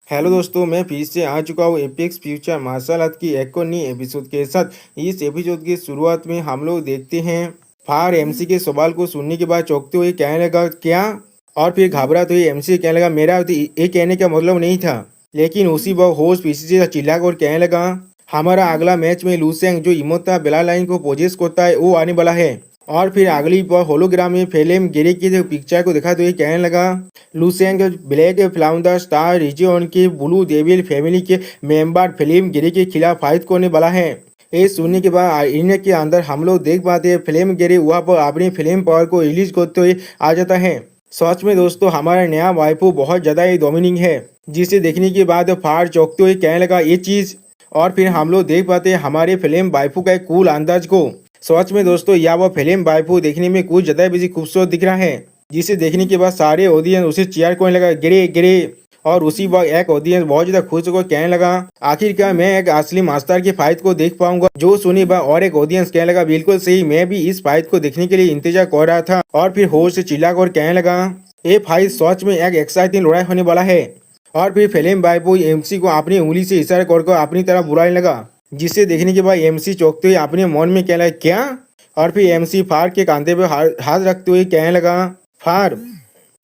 Hello दोस्तों, मैं फिर से आ चुका हूँ एपेक्स फ्यूचर मार्शल आर्ट की एक और नई एपिसोड के साथ। इस एपिसोड की शुरुआत में हम लोग देखते हैं फार एमसी के सवाल को सुनने के बाद चौंकते हुए कहने लगा क्या, और फिर घबराते हुए एमसी कहने लगा मेरा तो ये कहने का मतलब नहीं था। लेकिन उसी वक्त होस्ट पीछे से चिल्ला और कहने लगा हमारा अगला मैच में लूसेंग जो इमोता बेला लाइन को पोजेस करता है वो आने वाला है। और फिर अगली बार होलोग्राम में फिल्म गिरे की जो पिक्चर को दिखा तो ये कहने लगा लूसेंग ब्लैक फ्लाउंडर स्टार रिजियन के ब्लू डेविल फैमिली के मेंबर फिल्म गिरी के खिलाफ फाइट करने वाला है। ये सुनने के बाद इन के अंदर हम लोग देख पाते हैं फिल्म गिरी वहाँ पर अपनी फिल्म पावर को रिलीज करते हुए आ जाता है। सच में दोस्तों हमारा नया वाइफू बहुत ज़्यादा ही डोमिनिंग है, जिसे देखने के बाद फार चौंकते हुए कहने लगा ये चीज़। और फिर हम लोग देख पाते हैं हमारे फिल्म वाइफू का एक कूल अंदाज को। सच में दोस्तों यह वो फिल्म वाइफू देखने में कुछ ज़्यादा बेसी खूबसूरत दिख रहा है, जिसे देखने के बाद सारे ऑडियंस उसे चीयर करने लगा गिरे गिरे। और उसी वक्त एक ऑडियंस बहुत ज़्यादा खुश होकर कहने लगा आखिरकार मैं एक असली मास्टर की फाइट को देख पाऊंगा। जो सुनी बात और एक ऑडियंस कहने लगा बिल्कुल सही, मैं भी इस फाइट को देखने के लिए इंतजार कर रहा था। और फिर होश से चिल्लाकर कहने लगा ये फाइट सच में एक एक्साइटिंग लड़ाई होने वाला है। और फिर फिल्म वाइफू एमसी को अपनी उंगली से इशारा कर अपनी तरफ बुलाने लगा, जिसे देखने के बाद एमसी चौंकते हुए अपने मन में कहने लगा क्या। और फिर एमसी फार के कांधे पर हाथ रखते हुए कहने लगा फार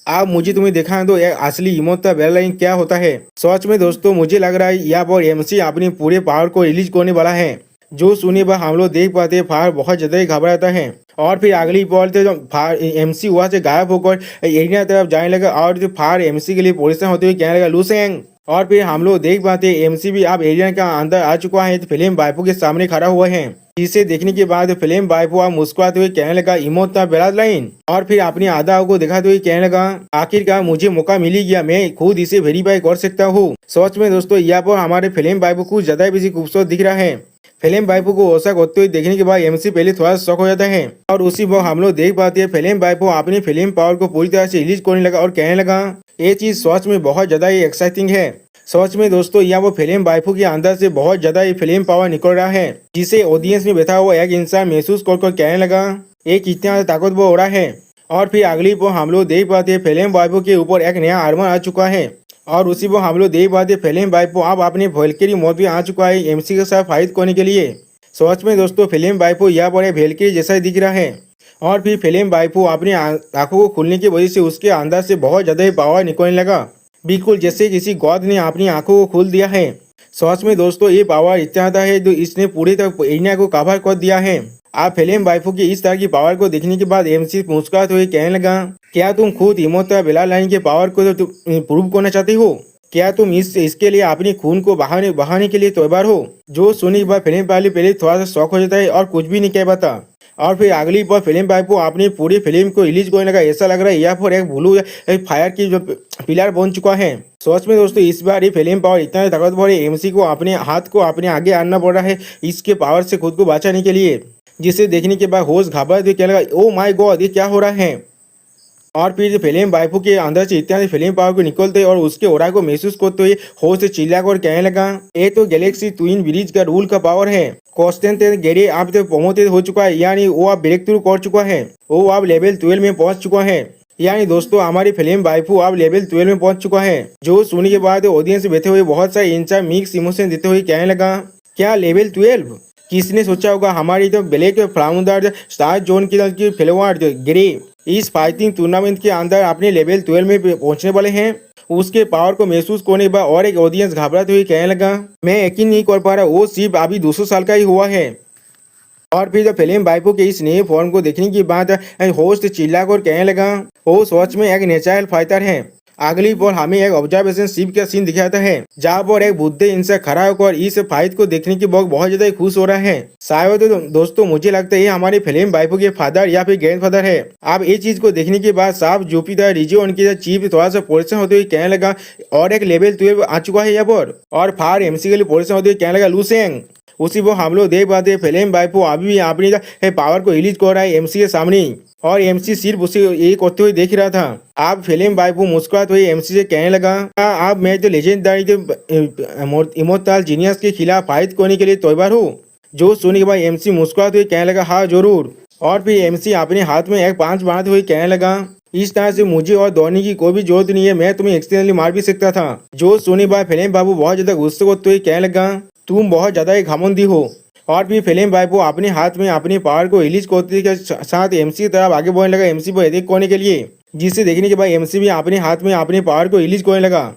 आप मुझे तुम्हें दिखाएं तो एक असली इमोता बेला लाइन क्या होता है। सच में दोस्तों मुझे लग रहा है यहाँ पर एमसी अपनी पूरे पावर को रिलीज करने वाला है। जो सुने पर हम लोग देख पाते हैं फार बहुत ज्यादा ही घबराता है। और फिर अगली बॉल थे जो फार एमसी वहां से गायब होकर एरिया तरफ जाने लगा। और जो फार एमसी के लिए पोजिशन होते हुए कहने लगा लूसेंग। और फिर हम लोग देख पाते हैं एमसी भी अब एरिया का अंदर आ चुका है, तो फिल्म वाइफू के सामने खड़ा हुआ है। जिसे देखने के बाद फिल्म वाइफू आप मुस्कुराते हुए कहने लगा इमोता बेला लाइन। और फिर अपनी आदाओं को दिखाते हुए कहने लगा आखिरकार मुझे मौका मिल ही गया, मैं खुद इसे वेरीफाई कर सकता हूँ। सच में दोस्तों यहाँ पर हमारे फिल्म वाइफू कुछ ज्यादा बेसी खूबसूरत दिख रहा है। फिल्म वाइफू को ऐसा करते हुए देखने के बाद एमसी पहले थोड़ा शॉक हो जाता है। और उसी वक्त हम लोग देख पाते हैं फिल्म वाइफू अपनी फिल्म पावर को पूरी तरह से रिलीज करने लगा और कहने लगा ये चीज सच में बहुत ज्यादा ही एक्साइटिंग है। सच में दोस्तों यह वो फिल्म वाइफू के अंदर से बहुत ज्यादा ही फिल्म पावर निकल रहा है, जिसे ऑडियंस में बैठा हुआ एक इंसान महसूस कर कहने लगा ये कितना ताकतवर हो रहा है। और फिर अगली पर हम लोग देख पाते हैं फिल्म वाइफू के ऊपर एक नया आर्मर आ चुका है। और उसी पर हम लोग देख पाते फिल्म वाइफू अब अपने वेलकरी मोड भी आ चुका है एमसी के साथ फाइट करने के लिए। सच में दोस्तों फिल्म वाइफू यहाँ पर वेलकरी जैसा ही दिख रहा है। और फिर फिल्म वाइफू अपनी आंखों को खुलने की वजह से उसके अंदर से बहुत ज्यादा ही पावर निकलने लगा, बिल्कुल जैसे किसी गॉड ने अपनी आंखों को खोल दिया है। सच में दोस्तों ये पावर इतना ज्यादा है जो इसने पूरी तरह एरिया को कवर कर दिया है। आप फिल्म वाइफू की इस तरह की पावर को देखने के बाद एमसी मुस्कुराते हुए कहने लगा क्या तुम खुद इमोता बेला लाइन के पावर को तो प्रूव करना चाहते हो? क्या तुम इसके लिए अपनी खून को बहाने के लिए तैयार हो? जो सुनने के बाद फिल्म वाले पहले थोड़ा सा शौक हो जाता है और कुछ भी नहीं कह पाता। और फिर अगली बार फिल्म वाइफू अपनी पूरी फिल्म को रिलीज करने लगा, ऐसा लग रहा है यहाँ पर एक ब्लू फायर की जो पिलर बन चुका है। सच में दोस्तों इस बार ये फिल्म पावर इतना ताकतवर है एमसी को अपने हाथ को अपने आगे आना पड़ रहा है इसके पावर से खुद को बचाने के लिए, जिसे देखने के बाद होश घबराते हुए कहने लगा ओ माय गॉड ये क्या हो रहा है। और फिर फिल्म वाइफू के अंदर से इत्यादि फिल्म पावर को निकलते और उसके ओरा को महसूस करते हुए होश से चिल्लाकर कहने लगा ये तो गैलेक्सी ट्विन ब्रिज का रूल का पावर है। कॉन्स्टेंट गेरी आप तो प्रोमोटेड हो चुका है, यानी वो आप ब्रेक थ्रू कर चुका है, वो आप लेवल 12 में पहुंच चुका है। यानी दोस्तों हमारी फिल्म वाइफू अब लेवल 12 में पहुंच चुका है। जो सुनने के बाद ऑडियंस बैठे हुए बहुत सारे इंसान मिक्स इमोशन देते हुए कहने लगा क्या लेवल 12? किसने सोचा होगा हमारी तो ब्लैक फ्लाउंडर स्टार जोन की फिल्म गिरी इस फाइटिंग टूर्नामेंट के अंदर अपने लेवल 12 में पहुंचने वाले हैं। उसके पावर को महसूस करने के बाद और एक ऑडियंस घबराते हुए कहने लगा मैं यकीन नहीं कर पा रहा, वो सिर्फ अभी 200 साल का ही हुआ है। और फिर जब फिल्म वाइफू के इस नए फॉर्म को देखने के बाद होस्ट चिल्लाकर कहने लगा वो सच में एक नेचुरल फाइटर है। अगली बार हमें एक ऑब्जर्वेशन शिप का सीन दिखाता है जहाँ पर एक बुद्ध इंसान खड़ा होकर इस फाइट को देखने के बाद बहुत ज्यादा खुश हो रहा है। शायद तो दोस्तों मुझे लगता है ये हमारे फिल्म वाइफू के फादर या फिर ग्रैंड फादर है। अब ये चीज को देखने के बाद साफ जुपिटर रिजियो उनके चीफ थोड़ा सा पोजिशन होते हुए कहने लगा और एक लेवल 12 आ चुका है यहाँ पर। और फार एमसी के लिए पोजिशन होते हुए कहने लगा लूसेंग। उसी वो हम लोग देख पाते फिल्म वाइफू अभी भी अपनी पावर को रिलीज कर रहा है एमसी के सामने। और एमसी सिर्फ उसे ये करते हुए देख रहा था। आप फिल्म वाइफू मुस्कुराते हुए एमसी से कहने लगा आप मैं तो लेजेंडरी इमोर्टल जीनियस के खिलाफ फाइट करने के लिए तैयार हो? जो सुनने के बाद एमसी मुस्कुराते हुए कहने लगा हाँ जरूर। और फिर एमसी अपने हाथ में एक पांच बनाते हुए कहने लगा इस तरह से मुझे और दौड़ने की कोई भी जरूरत नहीं है, मैं तुम्हें एक्सीडेंटली मार भी सकता था। जो सुनने बाद फिल्म बाबू बहुत ज्यादा गुस्से होते हुए कहने लगा, तुम बहुत ज्यादा ही घमंडी हो। और फिर फिल्म बाबू अपने हाथ में अपने पावर को रिलीज करते के साथ एमसी की तरफ आगे बढ़ने लगा, एमसी को अटैक करने के लिए। जिसे देखने के बाद एमसी भी अपने हाथ में अपने पावर को रिलीज करने लगा।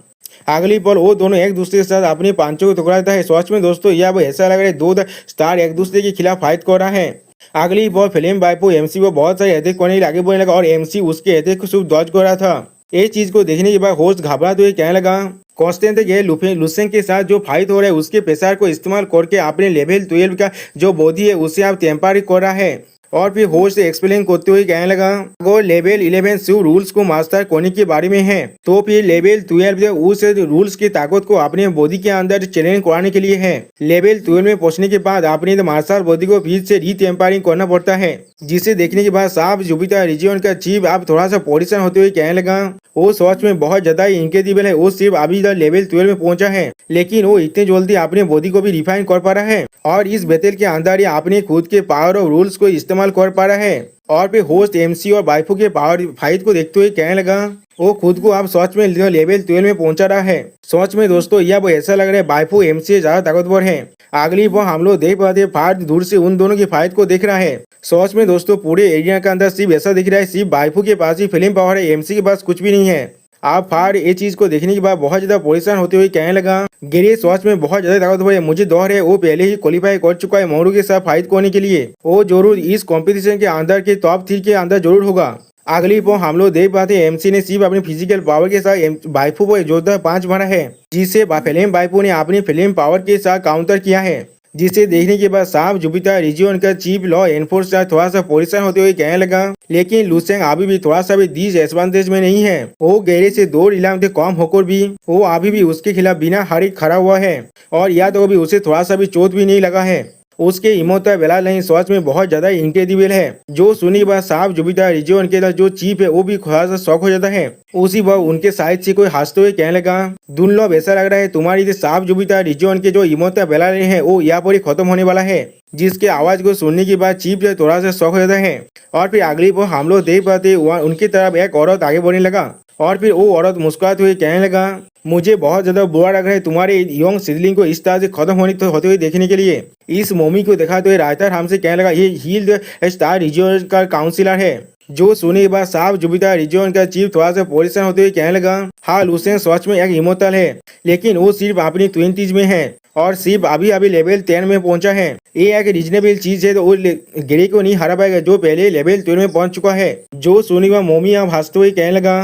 अगली पल वो दोनों एक दूसरे के साथ अपने पांचों को टुकड़ा देता है। सच में दोस्तों यह अब ऐसा लग रहा है दो स्टार एक दूसरे के खिलाफ फाइट कर रहा है। अगली बार फिल्म बाइपो एमसी को बहुत सारे अटैक करने के लिए आगे बढ़ने लगा और एमसी उसके अटैक को सिर्फ डॉज कर रहा था। इस चीज को देखने के बाद होस्ट घबराते हुए कहने लगा, कॉन्स्टेंट ये लुसेंग के साथ जो फाइट हो रहा है उसके प्रेशर को इस्तेमाल करके अपने लेवल 12 का जो बॉडी है उसे आप टेम्पररी कर रहा है। और फिर होस्ट एक्सप्लेन करते हुए कहने लगा, अगर लेवल 11 सिर्फ रूल्स को मास्टर करने के बारे में है तो फिर लेवल 12 उस रूल्स की ताकत को अपने बॉडी के अंदर चैलेंज कराने के लिए है। लेवल 12 में पहुंचने के बाद अपने मार्शल बॉडी को फिर से रीटेम्परिंग करना पड़ता है। जिसे देखने के बाद साफ जुपिटर रीजन का चीफ आप थोड़ा सा परेशान होते हुए कहने लगा, वो सच में बहुत ज्यादा इनक्रेडिबल है। वो सिर्फ अभी तक लेवल 12 में पहुंचा है लेकिन वो इतने जल्दी अपने बॉडी को भी रिफाइन कर पा रहा है और इस बैटल के अंदर ही अपने खुद के पावर और रूल्स को इस्तेमाल कर पा रहा है। और फिर होस्ट एमसी और बाइफो के पावर फाइट को देखते हुए कहने लगा, वो खुद को आप सच में लेवल 12 में पहुंचा रहा है। सच में दोस्तों यह वो ऐसा लग रहा है बाइफो एमसी से ज्यादा ताकतवर है। अगली बार हम लोग देख पाते फाट दूर से उन दोनों की फाइट को देख रहा है। सच में दोस्तों पूरे एरिया के अंदर सिर्फ ऐसा दिख रहा है सिर्फ बाइफो के पास ही फिल्म पावर है, एमसी के पास कुछ भी नहीं है। आप फाड़ ये चीज को देखने के बाद बहुत ज्यादा परेशान होते हुए कहने लगा, गिरी सच में बहुत ज्यादा ताकतवर है, मुझे दौर है वो पहले ही क्वालिफाई कर चुका है मोरू के साथ फाइट करने के लिए। वो जरूर इस कंपटीशन के अंदर के टॉप 3 के अंदर जरूर होगा। अगली पॉइंट हम लोग देख पाते हैं एमसी ने सिर्फ अपनी फिजिकल पावर के साथ बाइफो को जोरदार 5 मारा है, जिसे फिल्म बाइफो ने अपनी फिल्म पावर के साथ काउंटर किया है। जिसे देखने के बाद साफ जुपिटर रीजन का चीफ लॉ एनफोर्सर थोड़ा सा परेशान होते हुए कहने लगा, लेकिन लुसेंग अभी भी थोड़ा सा भी डिसएडवांटेज में नहीं है। वो गहरे से 2 इलाके कम होकर भी वो अभी भी उसके खिलाफ बिना हारे खड़ा हुआ है और या तो अभी उसे थोड़ा सा भी चोट भी नहीं लगा है। उसके इमोता बेला नहीं सच में बहुत ज्यादा इनक्रेडिबल है। जो सुनी बात साफ जुपिटर रीजन के जो चीफ है वो भी थोड़ा सा शौक हो जाता है। उसी बार उनके साइड से कोई हंसते हुए कहने लगा, दुनलोब ऐसा लग रहा है तुम्हारी साफ जुपिटर रीजन के जो इमोता बेला है वो यहाँ पर ही खत्म होने वाला है। जिसके आवाज को सुनने के बाद चीफ जो थोड़ा सा शौक हो जाता है। और फिर अगली बार हम लोग देख पाते उनकी तरफ एक औरत आगे बढ़ने लगा और फिर वो औरत मुस्कुराते हुए कहने लगा, मुझे बहुत ज्यादा बुरा लग रहा है तुम्हारे यंग सिडलिंग को इस तरह से खत्म होते हुए देखने के लिए। इस मोमी को दिखाते हुए राइटर हमसे कहने लगा, ये हील स्टार रीजन का काउंसिलर है। जो सुने के बाद साफ जुपिटर रीजन का चीफ थोड़ा सा परेशान होते हुए कहने लगा, हाँ लुसेंग सच में एक इमोर्टल है लेकिन वो सिर्फ अपनी 20s में है और सिर्फ अभी लेवल 10 में पहुंचा है। ये एक रीजनेबल चीज है तो वो गिरी को नहीं हरा पाएगा जो पहले लेवल 12 में पहुंच चुका है। जो सुनी हुआ मोमी अब हंसते हुए कहने लगा,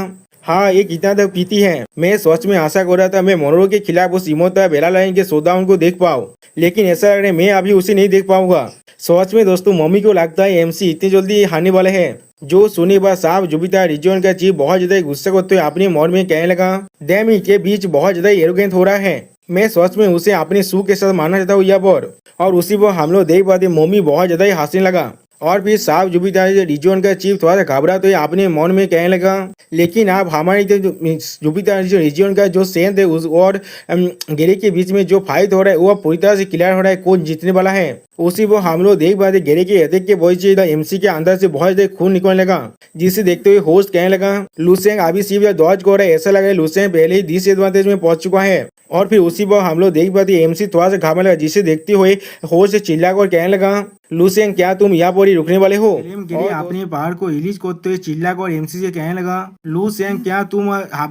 हाँ ये कितना तक पीती है। मैं सच में आशा कर रहा था मैं मोनोरो के खिलाफ उस इमोता बेला लाइन के शोडाउन को देख पाऊँ, लेकिन ऐसा लग रहा है मैं अभी उसे नहीं देख पाऊंगा। सच में दोस्तों मम्मी को लगता है एमसी इतनी जल्दी हारने वाले हैं। जो सुनी बात साफ जुपिटर रीजन का चीफ बहुत ज्यादा गुस्सा करते हुए अपने मन में कहने लगा, डैम के बीच बहुत ज्यादा एरोगेंट हो रहा है। मैं सच में उसे अपने सू के साथ मानना चाहता हूँ यहाँ पर। और उसी पर हम लोग देख पाते मम्मी बहुत ज्यादा ही हंसने लगा। और फिर साफ जुपिटर रीजन का चीफ थोड़ा सा घबरा तो अपने मन में कहने लगा, लेकिन आप हमारे जुपिटर रीजन का जो सेंथ है उस और गेरे के बीच में जो फाइट हो रहा है वो पूरी तरह से क्लियर हो रहा है कौन जीतने वाला है। उसी वो हम लोग देख पाते गेरे के अटैक के वजह से एमसी के अंदर से बहुत ज्यादा खून निकलने लगा। जिसे देखते हुए होस्ट कहने लगा, लुसेंग अभी सिर्फ डॉज कर रहा है, ऐसा लगा है लुसेंग पहले ही डिसएडवांटेज में पहुंच चुका है। और फिर उसी पर हम लोग देख पाते एमसी थोड़ा सा घबराने लगा। जिसे देखते हुए होस्ट चिल्ला कर कहने लगा, लुसेंग क्या तुम यहाँ पर ही रुकने वाले हो। और अपने पावर को रिलीज करते हुए चिल्ला कर एमसी से कहने लगा, लुसेंग क्या तुम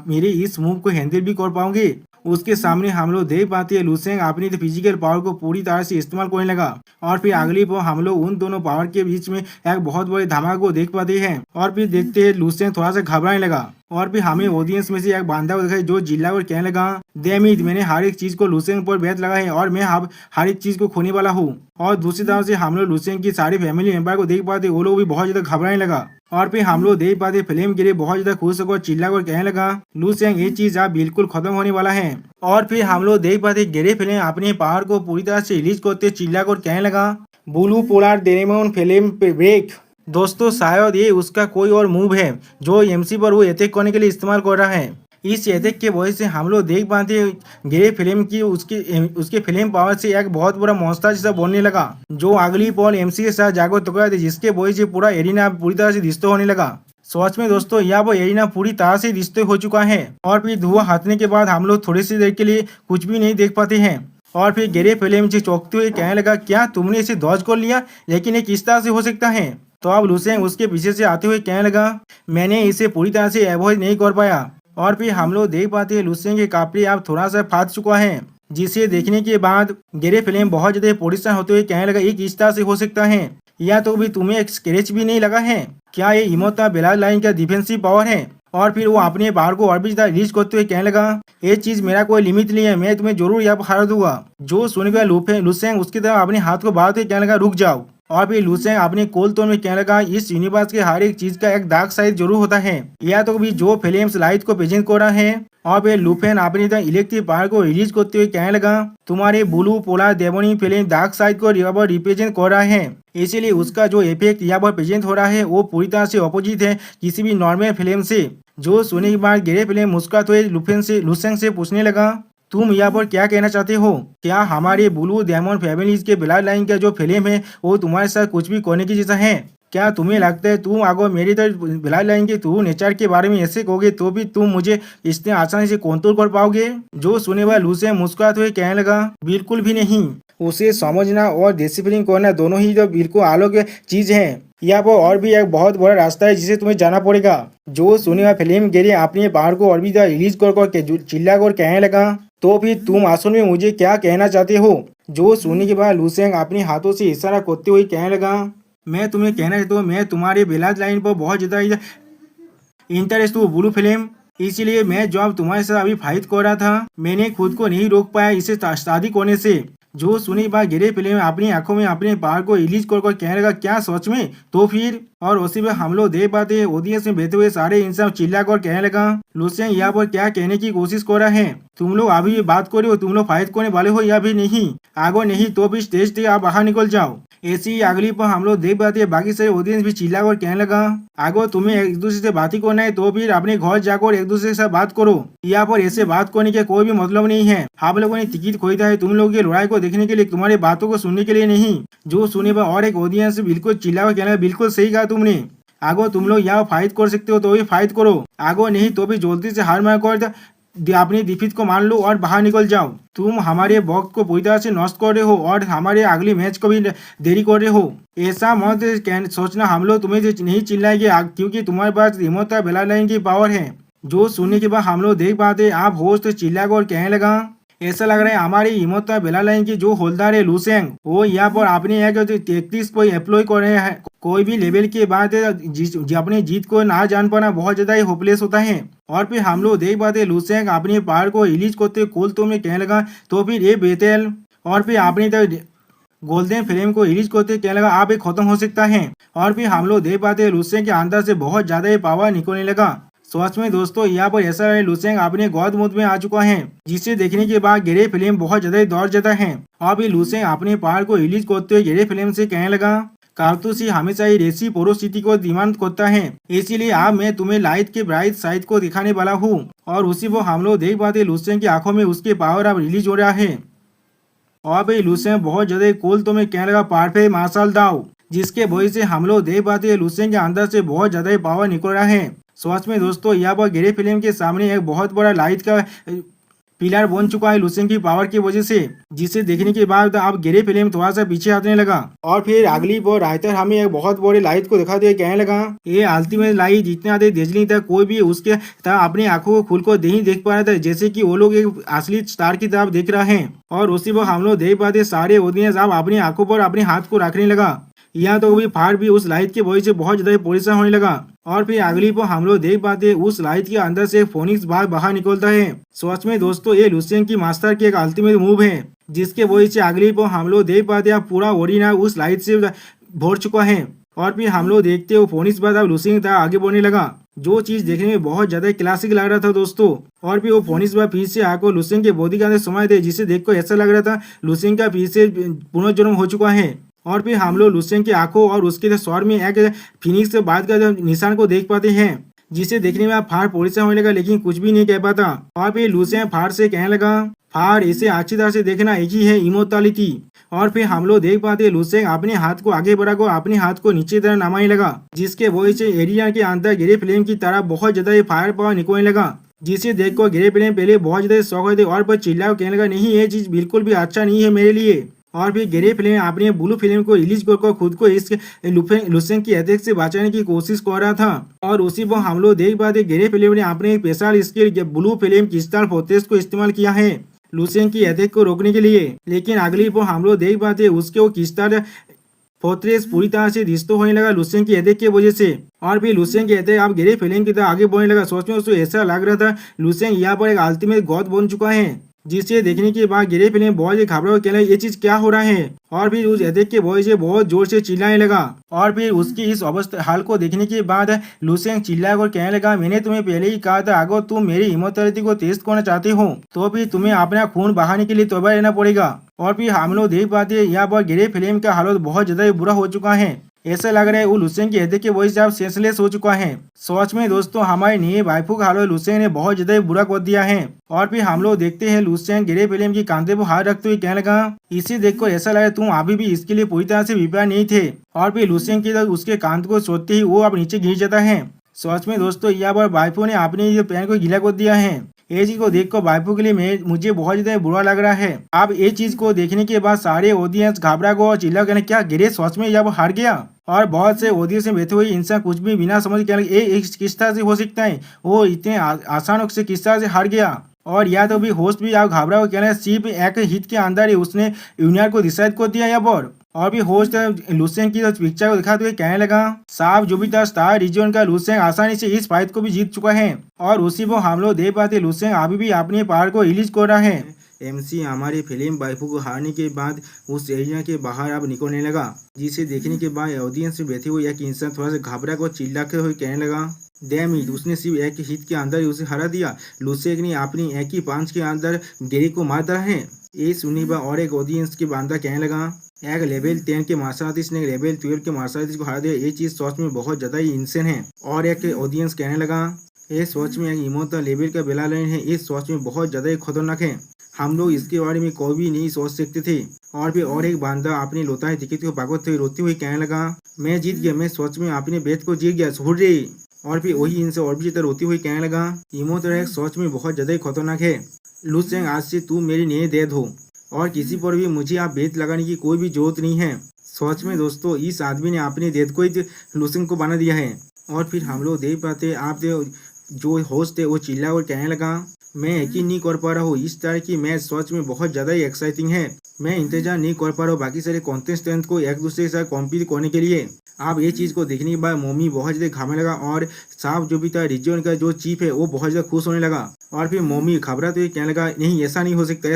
मेरे इस मूव को हैंडल भी कर पाओगे। उसके सामने हम लोग देख पाते हैं लुसेंग अपनी फिजिकल पावर को पूरी तरह से इस्तेमाल करने लगा। और फिर अगली पर हम लोग उन दोनों पावर के बीच में एक बहुत बड़े धमाके को देख पाते हैं। और फिर देखते हैं लुसेंग थोड़ा सा घबराने लगा। और फिर हमें ऑडियंस में से एक बांधा को दिखाई जो जिल्ला और कहने लगा, डेमिट मैंने हर एक चीज को लुसेंग पर बेट लगा है और मैं अब हर एक चीज को खोने वाला हूँ। और दूसरी तरफ से हम लोग लुसेंग की सारी फैमिली मेंबर को देख पाते वो लोग भी बहुत ज्यादा घबराने लगा। और फिर हम लोग देख पाते फिल्म के लिए बहुत ज्यादा खुश होकर चिल्ला कर कहने लगा, लुसेंग ये चीज आप बिल्कुल खत्म होने वाला है। और फिर हम लोग देख पाते गेरे फिल्म अपने पावर को पूरी तरह से रिलीज करते चिल्ला कर कहने लगा, ब्लू पोलर डेरेमोन फिल्म ब्रेक। दोस्तों शायद ये उसका कोई और मूव है जो एमसी पर वो अटैक करने के लिए इस्तेमाल कर रहा है। इस अटैक के वजह से हम लोग देख पाते हैं गे फिल्म की उसके फिल्म पावर से एक बहुत बड़ा मॉन्स्टर जैसा बनने लगा जो अगली पॉल एमसी के साथ जाकर टकरा थे, जिसके वजह से पूरा एरिना पूरी तरह से डिस्ट्रॉय होने लगा। सच में दोस्तों यहाँ पर एरिना पूरी तरह से डिस्ट्रॉय हो चुका है और फिर धुआं हटने के बाद हम लोग थोड़ी सी देर के लिए कुछ भी नहीं देख पाते हैं। और फिर गेरे फिल्म से चौंकते हुए कहने लगा, क्या तुमने इसे दौज कर लिया? लेकिन ये किस तरह से हो सकता है? तो अब लुसेंग उसके पीछे से आते हुए कहने लगा, मैंने इसे पूरी तरह से अवॉइड नहीं कर पाया। और फिर हम लोग देख पाते हैं लुसेंग के कपड़े अब थोड़ा सा फाट चुका है, जिसे देखने के बाद गेरे फिल्म बहुत ज्यादा परेशान होते हुए कहने लगा, ये किस तरह से हो सकता है? या तो भी तुम्हें एक स्क्रैच भी नहीं लगा है? क्या ये इमोता बेला लाइन का डिफेंसिव पावर है? और फिर वो अपने बाहर को और भी ज्यादा रिलीज करते हुए कहने लगा, ये चीज मेरा कोई लिमिट नहीं है, मैं तुम्हें जरूर यहाँ पर हरा दूंगा। जो सुनकर लुसेंग उसकी तरफ अपने हाथ को बढ़ाते कहने लगा, रुक जाओ। और फिर लुसेंग अपने कोल टोन में कहने लगा, इस यूनिवर्स के हर एक चीज का एक डार्क साइड जरूर होता है। या तो भी जो फिल्म्स लाइट को प्रेजेंट कर रहा है। और फिर लुफेन अपनी तरह इलेक्ट्रिक पावर को रिलीज करते हुए कहने लगा, तुम्हारे ब्लू पोलर डेमोनी फिल्म डार्क साइड को रिप्रेजेंट कर रहा है, इसीलिए उसका जो इफेक्ट यहाँ पर प्रेजेंट हो रहा है वो पूरी तरह से अपोजिट है किसी भी नॉर्मल फिल्म से। जो सुनने के बाद गेरे फिल्म मुस्कुराते हुए लुसेंग से पूछने लगा, तुम यहाँ पर क्या कहना चाहते हो? क्या हमारे ब्लू डायमंड फैमिलीज के ब्लड लाइन का जो फिल्म है वो तुम्हारे साथ कुछ भी करने की जैसा है? क्या तुम्हें लगता है तुम अगर मेरी तो ब्लड लाइन के थ्रू नेचर के बारे में ऐसे कहोगे तो भी तुम मुझे इतने आसानी से कंट्रोल कर पाओगे? जो सुने वाला लुसेंग मुस्कुराते हुए कहने लगा, बिल्कुल भी नहीं। उसे समझना और डिसिप्लिन करना दोनों ही तो बिल्कुल अलग चीज है। यहाँ पर और भी एक बहुत बड़ा रास्ता है जिसे तुम्हें जाना पड़ेगा। जो सुने वाला फिल्म गेरी अपने पहाड़ को और भी रिलीज कर चिल्ला कर कहने लगा, तो फिर तुम असल में मुझे क्या कहना चाहते हो? जो सुनने के बाद लुसेंग अपने हाथों से इशारा करते हुए कहने लगा, मैं तुम्हें कहना चाहता हूँ, मैं तुम्हारे ब्लड लाइन पर बहुत ज्यादा इंटरेस्ट हूँ ब्लू फिल्म, इसीलिए मैं जब तुम्हारे साथ अभी फाइट कर रहा था मैंने खुद को नहीं रोक पाया इसे शादी करने से। जो सुनी बात गिरे फिल्म अपनी आंखों में अपने पार को रिलीज कर कहने लगा, क्या सच में? तो फिर और उसी में हम लोग देख पाते हैं ऑडियंस में बैठे हुए सारे इंसान चिल्ला कर कहने लगा, लुसेंग यहाँ पर क्या कहने की कोशिश कर रहा है? तुम लोग अभी भी बात कर रहे हो, तुम लोग फाइट करने वाले हो या भी नहीं? आगे नहीं तो भी स्टेज से आप बाहर निकल जाओ। ऐसी ही अगली पर हम लोग देख पाते हैं बाकी सारे ऑडियंस भी चिल्ला कर कहने लगा, आगो तुम्हें एक दूसरे से बात ही करना है तो फिर अपने घर जाकर एक दूसरे के साथ बात करो, यहाँ पर ऐसे बात करने के कोई भी मतलब नहीं है। हम लोगों ने टिकट खरीदा है तुम लोगों की लड़ाई को देखने के लिए, तुम्हारी बातों को सुनने के लिए नहीं। जो सुने पर और एक ऑडियंस बिल्कुल चिल्ला कर कहने लगा, बिल्कुल सही कहा तुमने, आगो तुम लोग यहाँ फाइट कर सकते हो तो भी फाइट करो, आगो नहीं तो भी जल्दी से हार मार कर अपनी डिफीट को मान लो और बाहर निकल जाओ। तुम हमारे वक्त को पूरी तरह से नष्ट कर रहे हो और हमारे अगली मैच को भी देरी कर रहे हो। ऐसा मत सोचना हम लोग तुम्हें नहीं चिल्लाएंगे क्योंकि तुम्हारे पास रिमोट बेला लाइन की पावर है। जो सुनने के बाद हम लोग देख पाते आप होस्ट चिल्ला कर कहने लगा, ऐसा लग रहा है हमारी हिम्मत बेला लाइन की जो होल्डर है लुसेंग वो यहाँ पर अपने एक टैक्टिक्स को एप्लॉय कर रहे हैं। कोई भी लेवल के बाद अपनी जीत को ना जान पाना बहुत ज्यादा ही होपलेस होता है। और फिर हम लोग देख पाते लुसेंग अपने पार को रिलीज करते कोल तो में कहने लगा, तो फिर ये बेतेल और फिर अपनी गोल्डन फ्लेम को रिलीज करते कहने लगा, आप खत्म हो सकता है। और फिर हम लोग देख पाते लुसेंग के अंदर से बहुत ज्यादा ही पावर निकलने लगा। सच में दोस्तों यहाँ पर ऐसा है लुसेंग अपने गौद मुद में आ चुका है, जिसे देखने के बाद गेरे फिल्म बहुत ज्यादा दौड़ जाता है। और भी लुसेंग अपने पावर को रिलीज करते हुए गेरे फिल्म से कहने लगा, कारतूसी हमेशा ही रेसी पोरोसिटी को डिमांड करता है, इसीलिए अब मैं तुम्हें लाइट के ब्राइट साइड को दिखाने वाला हूँ। और उसी को हम लोग देख पाते लुसेंग की आंखों में उसके पावर अब रिलीज हो रहा है। और भाई लुसेंग बहुत ज्यादा कोल तो मैं कहने लगा, परफेक्ट मार्शल दाओ, जिसके वजह से हम लोग देख पाते लुसेंग के अंदर से बहुत ज्यादा पावर निकल रहा है। सच में दोस्तों यहाँ पर गेरे फिल्म के सामने एक बहुत बड़ा लाइट का पिलर बन चुका है लुसेंग की पावर की वजह से, जिसे देखने के बाद अब गेरे फिल्म थोड़ा सा पीछे हटने लगा। और फिर अगली बार राइटर हमें एक बहुत बड़ी लाइट को दिखा दिया, कहने लगा ये अल्टीमेट लाइट जितने आते डेजलिंग था कोई भी उसके अपनी आंखों को खुल को नहीं देख पा रहा था, जैसे कि वो लोग एक असली स्टार की तरफ देख रहा है। और उसी पर हम लोग देख पाते सारे ऑडियंस अब अपनी आंखों पर अपने हाथ को रखने लगा। यहाँ तो भी फार भी उस लाइट के वजह से बहुत ज्यादा परेशान होने लगा। और फिर अगली पर हम लोग देख पाते उस लाइट के अंदर से फोनिक्स बाहर निकलता है। सच में दोस्तों ये लुसेंग की मास्टर की एक अल्टीमेट मूव है, जिसके वजह से अगली पर हम लोग देख पाते अब पूरा ओरिना उस लाइट से भर चुका है। और फिर हम लोग देखते हो फोनिक्स बाद अब लुसेंग था आगे बढ़ने लगा, जो चीज देखने में बहुत ज्यादा क्लासिक लग रहा था दोस्तों। और फिर वो फोनिक्स बाद फिर से आकर लुसेंग के बॉडी के अंदर समय थे, जिसे देखकर ऐसा लग रहा था लुसेंग का फिर से पुनर्जन्म हो चुका है। और फिर हम लोग लुसेंग की आंखों और उसके स्वर में एक फिनिक्स के बाद का निशान को देख पाते हैं, जिसे देखने में फार परेशान होने लगा लेकिन कुछ भी नहीं कह पाता। और फिर लुसेंग फार से कहने लगा, फार इसे अच्छी तरह से देखना एक ही है इमोर्टैलिटी। और फिर हम लोग देख पाते हैं लुसेंग अपने हाथ को आगे बढ़ा को अपने हाथ को नीचे तरह नमाने लगा, जिसके वजह से एरिया के अंदर ग्रे फ्लेम की तरह बहुत ज्यादा फायर पावर निकलने लगा, जिसे देखकर ग्रे फ्लेम पहले बहुत ज्यादा शौक हुए थे और पर चिल्ला कहने लगा नहीं ये चीज बिल्कुल भी अच्छा नहीं है मेरे लिए। और फिर ग्रे फ्लेम अपने ब्लू फिल्म को रिलीज कर खुद को इस लुसेंग की अटैक से बचाने की कोशिश कर रहा था। और उसी पर हम लोग देख पाते ग्रे फिल्म ने अपने special skill blue film crystal fortress को इस्तेमाल किया है लुसेंग की अटैक को रोकने के लिए। लेकिन अगली पर हम लोग देख पाते उसके वो क्रिस्टल फोर्ट्रेस पूरी तरह से डिस्ट्रॉय होने लगा लुसेंग की अटैक की वजह से। और फिर लुसेंग की अटैक अब ग्रे फिल्म की तरह आगे बढ़ने लगा। सोच में उसको ऐसा लग रहा था लुसेंग यहाँ पर एक अल्टीमेट गॉड बन चुका है, जिसे देखने के बाद ग्रे फिल्म बहुत ही घबरा कहना ये चीज क्या हो रहा है। और फिर उस अटैक के वजह से बहुत जोर से चिल्लाने लगा। और फिर उसकी इस अवस्था हाल को देखने के बाद लुसेंग चिल्ला कर कहने लगा मैंने तुम्हें पहले ही कहा था अगर तुम मेरी इमोर्टैलिटी को टेस्ट करना चाहते हो तो फिर तुम्हें अपना खून बहाने के लिए तैयार रहना पड़ेगा। और फिर हम लोग देख पाते हैं यहाँ पर ग्रे फिल्म का हालत बहुत ज्यादा बुरा हो चुका है। ऐसा लग रहा है वो लुसेंग की अटैक की वजह से अब सेंसलेस हो चुका है। सच में दोस्तों हमारे नए वाइफू का हालत लुसेंग ने बहुत ज्यादा बुरा कर दिया है। और फिर हम लोग देखते हैं लुसेंग ग्रे फिल्म की कांधे पर हाथ रखते हुए कहने लगा इसे देखकर ऐसा लगा तुम अभी भी इसके लिए पूरी तरह से प्रिपेयर नहीं थे। और फिर लुसेंग की उसके कांध को सोचते ही वो अब नीचे गिर जाता है। सच में दोस्तों यहाँ पर वाइफू ने अपने पैर को गीला कर दिया है। ये चीज को देखकर वाइफू के लिए मुझे बहुत ज्यादा बुरा लग रहा है। अब ये चीज को देखने के बाद सारे ऑडियंस घबरा गए और चिल्ला कहने क्या ग्रे सच में जब हार गया। और बहुत से ऑडियंस में बैठे हुए इंसान कुछ भी बिना समझ के ये किस तरह से हो सकता है, वो इतने आसान से किस तरह से हार गया। और या तो भी होस्ट भी आप घबरा कहना सिर्फ एक हिट के अंदर ही उसने यूनियन को डिसाइड कर दिया यहाँ पर। और भी होस्ट लुसेंग की पिक्चर को दिखाते हुए कहने लगा साफ जो भी था स्टार रीजन का लुसेंग आसानी से इस फाइट को भी जीत चुका है। और उसी को हम लोग देख पाते लुसेंग अभी भी अपने पावर को रिलीज कर रहा है। एमसी हमारी फिल्म वाइफू को हारने के बाद उस एरिया के बाहर अब निकलने लगा, जिसे देखने के बाद ऑडियंस में बैठे हुए एक इंसान थोड़ा सा घबरा कर चिल्लाते हुए कहने लगा डैम इट उसने सिर्फ एक हिट के अंदर ही उसे हरा दिया। लुसेंग ने अपनी एक ही पांच के अंदर गेरी को मार दिया है। ये सुनने पर और एक ऑडियंस के बंदा कहने लगा एक लेवल 10 के मार्शल आर्टिस्ट ने लेवल 12 के मार्शल आर्टिस्ट को हरा दिया, ये चीज सोच में बहुत ज्यादा ही इंसेन है। और एक ऑडियंस कहने लगा ये सोच में एक इमोशनल लेवल का बेला लाइन है, ये सोच में बहुत ज्यादा ही खतरनाक है, हम लोग इसके बारे में कोई भी नहीं सोच सकते थे। और फिर और एक बंदा अपनी लोता टिकट को भागते हुए रोते हुए कहने लगा मैं जीत गया, मैं सोच में अपने बेट को जीत गया हुर्रे। और फिर वही इनसे और भी ज्यादा रोते हुए कहने लगा इमोशनल सोच में बहुत ज्यादा ही खतरनाक है। लुसेंग आज से तू मेरी नई डेथ हो और किसी पर भी मुझे आप बेट लगाने की कोई भी जरूरत नहीं है। सच में दोस्तों इस आदमी ने अपने डेथ को ही लुसेंग को बना दिया है। और फिर हम लोग देख पाते आप जो होस्ट है वो चिल्ला और कहने लगा मैं यकीन नहीं कर पा रहा हूँ इस तरह की मैच सच में बहुत ज्यादा ही एक्साइटिंग है, मैं इंतजार नहीं कर पा रहा हूँ बाकी सारे कॉन्टेस्टेंट को एक दूसरे के साथ कॉम्पीट करने के लिए। अब ये चीज को देखने के बाद मोमी बहुत ज्यादा घामने लगा और साफ जो भी था रीजन का जो चीफ है वो बहुत ज्यादा खुश होने लगा। और फिर मोमी घबरा तो कहने लगा नहीं ऐसा नहीं हो सकता,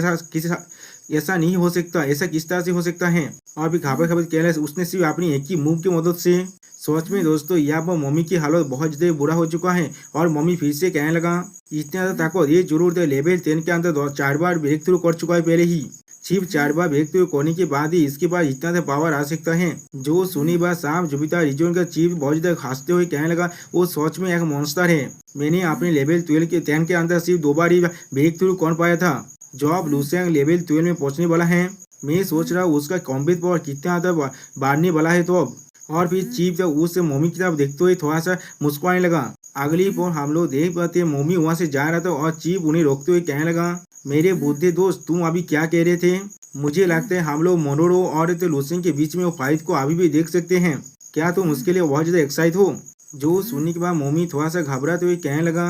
ऐसा नहीं हो सकता, ऐसा किस तरह से हो सकता है। और फिर घबरा खबर कहने उसने सिर्फ अपनी एक ही मूव की मदद से। सच में दोस्तों यहाँ पर मम्मी की हालत बहुत ज्यादा बुरा हो चुका है। और मम्मी फिर से कहने लगा इतने ज्यादा ताकत ये जरूर थे, लेवल 10 के अंदर 4 बार ब्रेक थ्रू कर चुका है पहले ही, सिर्फ 4 बार ब्रेक थ्रू करने के बाद ही इसके बाद इतना पावर आ सकता है। जो सुनी बात साफ जुबिता रीजन का चीफ बहुत ज्यादा हंसते हुए कहने लगा वो सच में एक मॉन्स्टर है, मैंने अपने लेवल 12 के 10 के अंदर सिर्फ 2 बार ही ब्रेक थ्रू कर पाया था। जो अब लुसेंग लेवल 12 में पहुंचने वाला है मैं सोच रहा हूँ उसका कॉम्बैट पावर कितना ज्यादा बढ़ने वाला है। तो अब और फिर चीफ जब उस मोमी की तरफ देखते हुए थोड़ा सा मुस्कुराने लगा। अगली पर हम लोग देख पाते मोमी वहां से जा रहा था और चीफ उन्हें रोकते हुए कहने लगा मेरे बुद्धे दोस्त तुम अभी क्या कह रहे थे, मुझे लगता है हम लोग मोनोरो और लुसेंग के बीच में वो फाइट को अभी भी देख सकते हैं, क्या तुम उसके लिए बहुत ज्यादा एक्साइट हो। जो सुनने के बाद मोमी थोड़ा सा घबराते हुए कहने लगा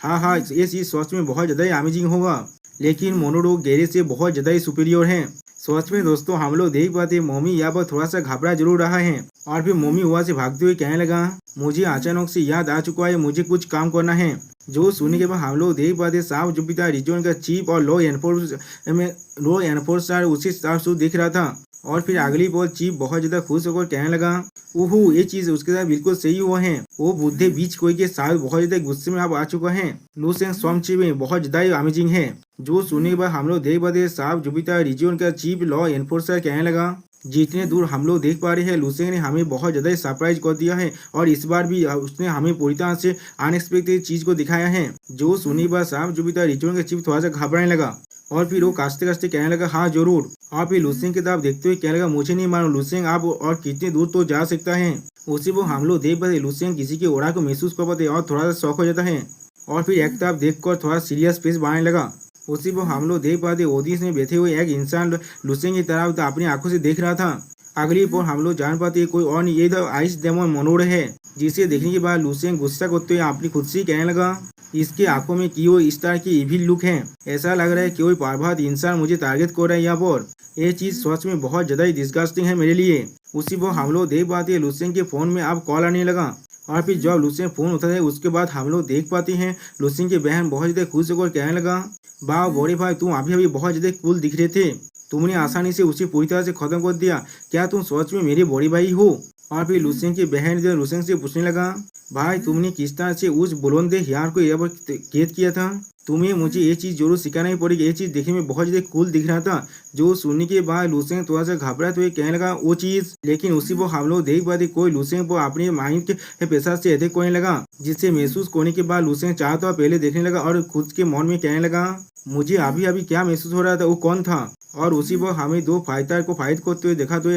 हाँ ये चीज सच में बहुत ज्यादा ही अमेजिंग होगा, लेकिन मोनोरो गेरे से बहुत ज्यादा ही सुपीरियर है। सच में दोस्तों हम लोग देख पाते मोमी यहाँ पर थोड़ा सा घबरा जरूर रहा है। और फिर मोमी वहाँ से भागते हुए कहने लगा मुझे अचानक से याद आ चुका है मुझे कुछ काम करना है। जो सुनने के बाद हम लोग देख पाते साफ जुबिता रीजन का चीफ और लॉ एनफोर्सर उसी साफ सुथ दिख रहा था। और फिर अगली बार चीफ बहुत ज्यादा खुश होकर कहने लगा ओहो ये चीज उसके साथ बिल्कुल सही हुआ है, वो बुद्धे बीच कोई के साथ बहुत ज्यादा गुस्से में अब आ चुका है, लुसेंग स्वयं चीफ में बहुत ज्यादा अमेजिंग है। जो सुनने के बाद हम लोग देख पाते साफ जुबिता रीजन का चीफ लॉ एनफोर्सर कहने लगा जितने दूर हम लोग देख पा रहे हैं लुसेंग ने हमें बहुत ज्यादा सरप्राइज कर दिया है और इस बार भी उसने हमें पूरी तरह से अनएक्सपेक्टेड चीज को दिखाया है। जो सुनी बात साफ जुबिता रीजन का चीफ थोड़ा सा घबराने लगा और फिर वो कांचते कांचते कहने लगा हाँ जरूर। और फिर लुसेंग की तरफ देखते हुए कहने लगा मुझे नहीं मालूम लुसेंग आप और कितनी दूर तो जा सकता है। उसी वो हम लोग देख पाते लुसेंग किसी की ओरा को महसूस कर पाते और थोड़ा सा शौक हो जाता है और फिर एक तरफ देखकर थोड़ा सीरियस फेस बनाने लगा। उसी वो हम लोग देख पाते ऑडियंस में बैठे हुए एक इंसान लुसेंग की तरफ अपनी आंखों से देख रहा था। अगली पर हम लोग जान पाते कोई और नहीं ये द आइस डेमन मनोरे है जिसे देखने के बाद लुसेंग गुस्सा करते हुए अपनी खुद से कहने लगा इसकी आंखों में क्यों इस तरह की इविल लुक है। ऐसा लग रहा है कि कोई पारभात इंसान मुझे टारगेट कर रहा है यहाँ पर। ये चीज सच में बहुत ज्यादा ही डिस्गस्टिंग है मेरे लिए। उसी वो हम लोग देख पाते हैं लुसेंग के फोन में अब कॉल आने लगा और फिर जब लुसेंग फोन उठाता है उसके बाद हम लोग देख पाते हैं लुसेंग की बहन बहुत ज्यादा खुश होकर कहने लगा वाह बड़े भाई तुम अभी अभी बहुत ज्यादा कूल दिख रहे थे। तुमने आसानी से उसे पूरी तरह से खत्म कर दिया। क्या तुम सच में मेरे बड़े भाई हो। और फिर लुसेंग की बहन जो लुसेंग से पूछने लगा भाई तुमने किस तरह से उस बुलंदे हियार को यहाँ पर कैद किया था। तुम्हें मुझे ये चीज जरूर सिखाना ही पड़ेगी। ये चीज देखने में बहुत ज्यादा कूल दिख रहा था। जो सुनने के बाद लुसेंग थोड़ा सा घबराते हुए कहने लगा वो चीज। लेकिन उसी वो हम लोग देख पाते कोई लुसेंग को अपने माइंड के पैसा से अटैक करने लगा जिससे महसूस करने के बाद लुसेंग चाहता पहले देखने लगा और खुद के मन में कहने लगा मुझे अभी अभी क्या महसूस हो रहा था वो कौन था। और उसी वो हमें दो फाइटर को फाइट करते हुए देखा तो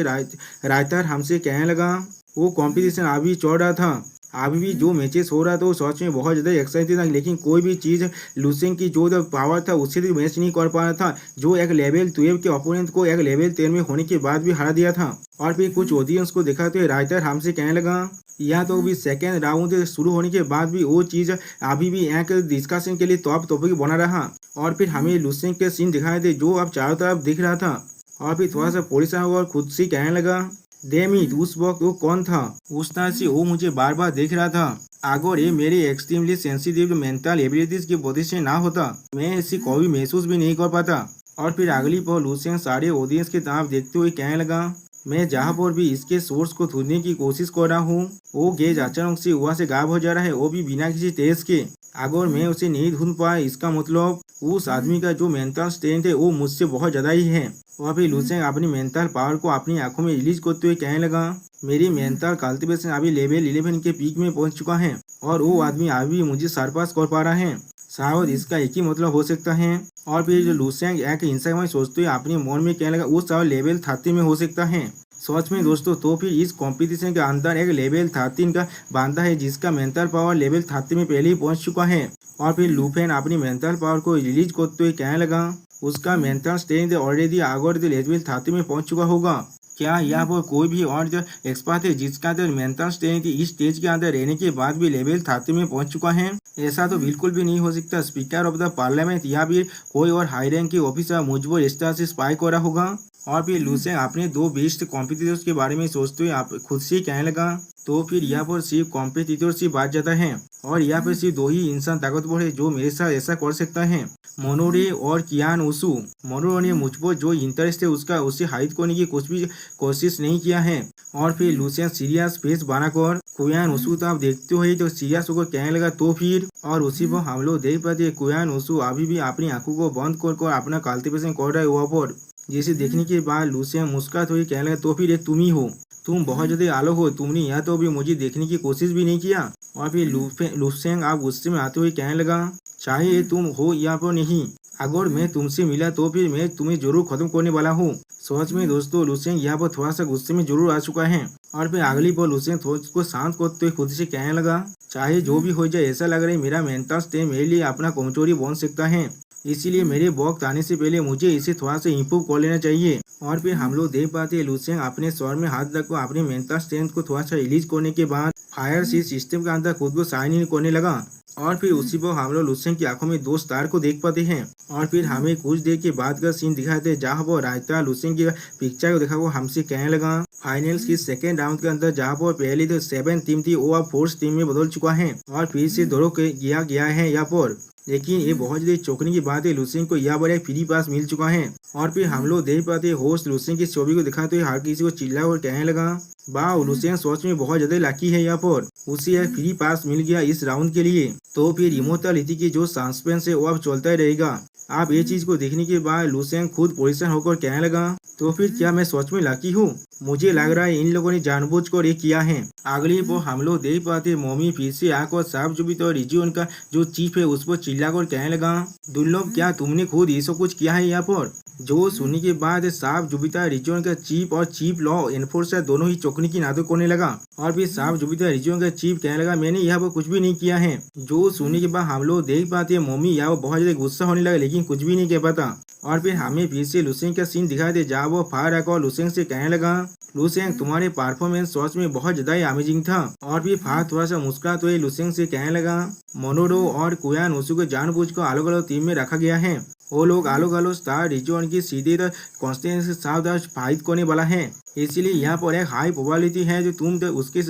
राइटर हमसे कहने लगा वो कंपटीशन अभी चल रहा था। अभी भी जो मैचेस हो रहा था वो सच में बहुत ज़्यादा एक्साइटेड था लेकिन कोई भी चीज़ लुसेंग की जो पावर था उससे भी मैच नहीं कर पा रहा था। जो एक लेवल 12 के ओपोनेंट को एक लेवल 10 में होने के बाद भी हरा दिया था। और फिर कुछ ऑडियंस को देखा तो राइटर हमसे कहने लगा यहाँ तो भी सेकेंड राउंड शुरू होने के बाद भी वो चीज़ अभी भी एक डिस्कशन के लिए टॉपिक बना रहा। और फिर हमें लुसेंग के सीन दिखाए थे जो अब चारों तरफ दिख रहा था। और फिर थोड़ा सा परेशान हुआ और खुद से कहने लगा डेमिट उस वक्त वो कौन था। उस तरह से वो मुझे बार बार देख रहा था। अगर ये मेरी एक्सट्रीमली सेंसिटिव मेंटल एबिलिटीज की वजह से ना होता मैं इसे कभी महसूस भी नहीं कर पाता। और फिर अगली पर लुसेंग सारे ऑडियंस के तरफ देखते हुए कहने लगा मैं जहाँ पर भी इसके सोर्स को ढूंढने की कोशिश कर रहा हूँ वो गेज अचानक से वहाँ से गायब हो जा रहा है वो भी बिना किसी तेज के। अगर मैं उसे नहीं ढूंढ पाया इसका मतलब उस आदमी का जो मेंटल स्ट्रेंथ है वो मुझसे बहुत ज्यादा ही है। और फिर लुसेंग अपनी मेंटल पावर को अपनी आंखों में रिलीज करते हुए कहने लगा मेरी मेंटल कल्टिवेशन अभी लेवल 11 के पीक में पहुंच चुका है और वो आदमी अभी मुझे सरपास कर पा रहा है। शायद इसका एक ही मतलब हो सकता है। और फिर जो लुसेंग एक इंसान में सोचते हुए अपने मन में कहने लगा वो शायद लेवल 30 में हो सकता है। सच में दोस्तों तो फिर इस कंपटीशन के अंदर एक लेवल 13 का बांधा है जिसका मेंटल पावर लेवल 30 में पहले ही पहुंच चुका है। और फिर लुफेन अपनी मेंटल पावर को रिलीज करते हुए कहने लगा उसका mental strength already Agar level 30 में पहुंच चुका होगा। क्या यहाँ पर कोई भी और जो एक्सपर्ट है जिसका अंदर मेंटल स्ट्रेंथ इस स्टेज के अंदर रहने के बाद भी लेवल 30 में पहुंच चुका है। ऐसा तो बिल्कुल भी नहीं हो सकता। स्पीकर ऑफ द पार्लियामेंट या फिर कोई और हाई रैंक के ऑफिसर मुझको इस तरह से स्पाई कर रहा होगा। और फिर लुसेंग अपने दो बेस्ट कॉम्पिटिटर्स के बारे में सोचते हुए आप खुद से कहने लगा तो फिर यहाँ पर सिर्फ कॉम्पिटिटर से बात जाता है और यहाँ पर सिर्फ दो ही इंसान ताकतवर है जो मेरे साथ ऐसा कर सकता है मोनोरे और कियान उसू। मोनोरे ने मुझ पर जो इंटरेस्ट है उसका उसे हाइड करने की कुछ भी कोशिश नहीं किया है। और फिर लुसेंग सीरियस फेस बनाकर कुयान उसू तो आप देखते हो तो सीरियस होकर कहने लगा तो फिर। और उसी पर हम लोग देख पाते कुयान उसू अभी भी अपनी आंखों को बंद कर अपना कल्टिवेशन कर रहा है वहाँ पर। जिसे देखने के बाद लुसेंग मुस्कुराते हुए कहने लगा तो फिर तुम ही हो। तुम बहुत ज्यादा आलोक हो। तुमने यहाँ तो भी मुझे देखने की कोशिश भी नहीं किया। और फिर लुसेंग आप गुस्से में आते हुए कहने लगा चाहे तुम हो यहाँ पर नहीं अगर मैं तुमसे मिला तो फिर मैं तुम्हें जरूर खत्म करने वाला हूँ। सच में दोस्तों लुसेंग यहाँ पर थोड़ा सा गुस्से में जरूर आ चुका है। और फिर अगली बार लुसेंग थोड़ा को शांत करते हुए खुद से कहने लगा चाहे जो भी हो जाए ऐसा लग रहा है मेरा मेंटल स्ट्रेंथ मेरे लिए अपना कमजोरी बन सकता है। इसीलिए मेरे वक्त आने से पहले मुझे इसे थोड़ा सा इम्प्रूव कर लेना चाहिए। और फिर हम लोग देख पाते हैं लुसेंग अपने स्वर में हाथ रखकर अपने मेंटल स्ट्रेंथ को थोड़ा सा रिलीज करने के बाद फायर सी सिस्टम के अंदर खुद को साइन इन करने लगा। और फिर उसी पर हम लोग लुसेंग की आंखों में दो स्टार को देख पाते हैं। और फिर हमें कुछ देर के बाद का सीन दिखाते हैं जहाँ वो रायता लुसेंग की पिक्चर को देखा वो हमसे कहने लगा फाइनल्स की सेकेंड राउंड के अंदर जहाँ पर पहले तो 7 टीम थी वो अब 4th टीम में बदल चुका है और फिर से दौड़ो किया गया है यहाँ पर। लेकिन ये बहुत ज्यादा चौंकने की बात है लुसेंग को यहाँ पर एक फ्री पास मिल चुका है। और फिर हम लोग देख पाते होस्ट लुसेंग की छवि को दिखाते हुए हर किसी को चिल्ला और कहने लगा वाह लुसेंग सच में बहुत ज्यादा लकी है यहाँ पर उसे एक फ्री पास मिल गया इस राउंड के लिए। तो फिर इमोर्टैलिटी की जो सस्पेंस है वो अब चलता ही रहेगा। आप ये चीज को देखने के बाद लुसेंग खुद परेशान होकर कहने लगा तो फिर क्या मैं सच में लकी हूँ? मुझे लग रहा है इन लोगों ने जानबूझकर ये किया है। अगली वो हम लोग देख पाते मम्मी फिर से आकर साफ जुबी तो रिजियन का जो चीफ है उस पर चिल्लाकर कहने लगा, दुर्लभ क्या तुमने खुद ये सब कुछ किया है यहाँ पर? जो सुनने के बाद साफ जुबिता रिजियन का चीफ और चीफ लॉ एनफोर्सर दोनों ही चौंकने की नाटक करने लगा और फिर साफ जुबिता रिजियन का चीफ कहने लगा, मैंने यहाँ पर कुछ भी नहीं किया है। जो सुनने के बाद हम लोग देख पाते मम्मी यहाँ बहुत ज्यादा गुस्सा होने लगा लेकिन कुछ भी नहीं कह पाता। और फिर हमें फिर से लुसेंग का सीन दिखाई दे जहाँ वो फायर आकर लुसेंग से कहने लगा, लुसेंग तुम्हारे परफॉर्मेंस सच में बहुत ज्यादा ही अमेजिंग था। और फिर फायर थोड़ा सा मुस्कुराते हुए लुसेंग से कहने लगा, मोनोडो और कुयान उसू को जानबूझकर अलग अलग टीम में रखा गया है। वो लोग अलग अलग स्टार रिजन की सीधे कॉन्स्टेंस के साथ फाइट करने वाला है, इसीलिए यहाँ पर एक हाई प्रोबेबिलिटी है जो तुम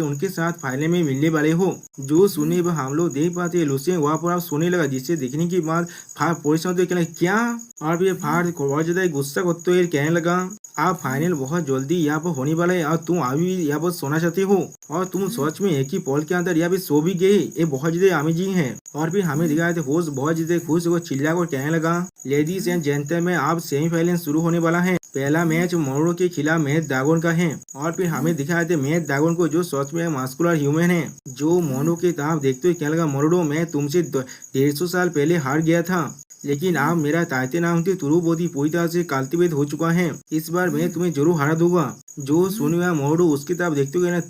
उनके साथ फाइनल में मिलने वाले हो। जो सुने वह हम लोग देख पाते हैं लुसेंग वहाँ पर सोने लगा, जिससे देखने के बाद फार परिश्रम तो कहने क्या। और फिर फार बहुत ज्यादा गुस्सा करते हुए कहने लगा, आप फाइनल बहुत जल्दी यहाँ पर होने वाला है और तुम अभी भी यहाँ पर सोना चाहते हो और तुम सच में एक ही पॉल के अंदर यहाँ पे सो भी गए, ये बहुत ज्यादा अमेजिंग है। और फिर हमें दिखाया था होस्ट बहुत ज्यादा खुश होकर चिल्ला कर कहने लगा, लेडीज एंड जेंटलमैन अब सेमीफाइनल शुरू होने वाला है। पहला मैच मोरोडो के खिलाफ मैच ड्रैगन का है। और फिर हमें दिखाया था मैच ड्रैगन को जो सच में मास्कुलर ह्यूमन है। जो मोरोडो की तरफ देखते हुए कहने लगा, मोरोडो मैं तुमसे 150 साल पहले हार गया था लेकिन आप मेरा ताइते नाम की तुरुबोधी पूरी तरह से कल्टिवेट हो चुका है, इस बार मैं तुम्हें जरूर हरा दूंगा। जो सुनिया मोरोडो उसकी तरफ देखते हुए कहना,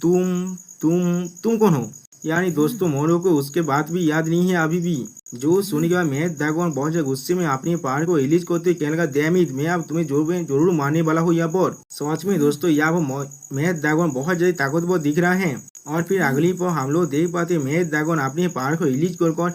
तुम कौन हो? यानी दोस्तों मोरोडो को उसके बात भी याद नहीं है अभी भी। जो सुनी के बाद मैच ड्रैगन बहुत ज्यादा गुस्से में अपने पहाड़ को रिलीज करते कहने लगा, डैम इट मैं अब तुम्हें जरूर मारने वाला हूँ यहाँ पर। सच में दोस्तों यहाँ पर मैच ड्रैगन बहुत ज्यादा ताकतवर दिख रहा है। और फिर अगली पर हम लोग देख पाते मैच ड्रैगन अपने पहाड़ को रिलीज कर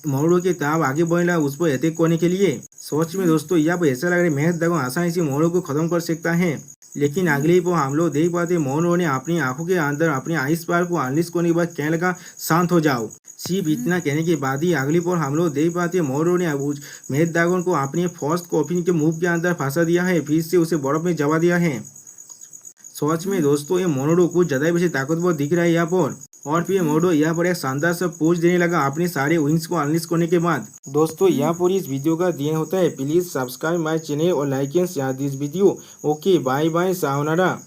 मोरोडो के तरफ आगे बढ़ेगा उस पर अटैक करने के लिए। सच में दोस्तों यहाँ पर ऐसा लग रहा है मैच ड्रैगन आसानी से मोरोडो को खत्म कर सकता है। लेकिन अगले पर हम लोग देख पाते मोरोडो ने अपनी आंखों के अंदर अपने आइस पावर को अनलिश करने के बाद कहने लगा, शांत हो जाओ। सिर्फ इतना कहने के बाद ही अगली पर हम लोग देख पाते मोरोडो ने मैच ड्रैगन को अपने फर्स्ट कॉफी के मुंह के अंदर फंसा दिया है, फिर से उसे बर्फ में जमा दिया है। सच में दोस्तों ये मोरोडो कुछ ज्यादा ही वैसे ताकतवर दिख रहा है यहाँ पर। और फिर मोरोडो यहाँ पर एक शानदार सा पोज देने लगा अपने सारे विंग्स को अनलिश करने के बाद। दोस्तों यहाँ पर इस वीडियो का दिया होता है, प्लीज सब्सक्राइब माय चैनल और like and share this video. Okay bye bye, sayonara.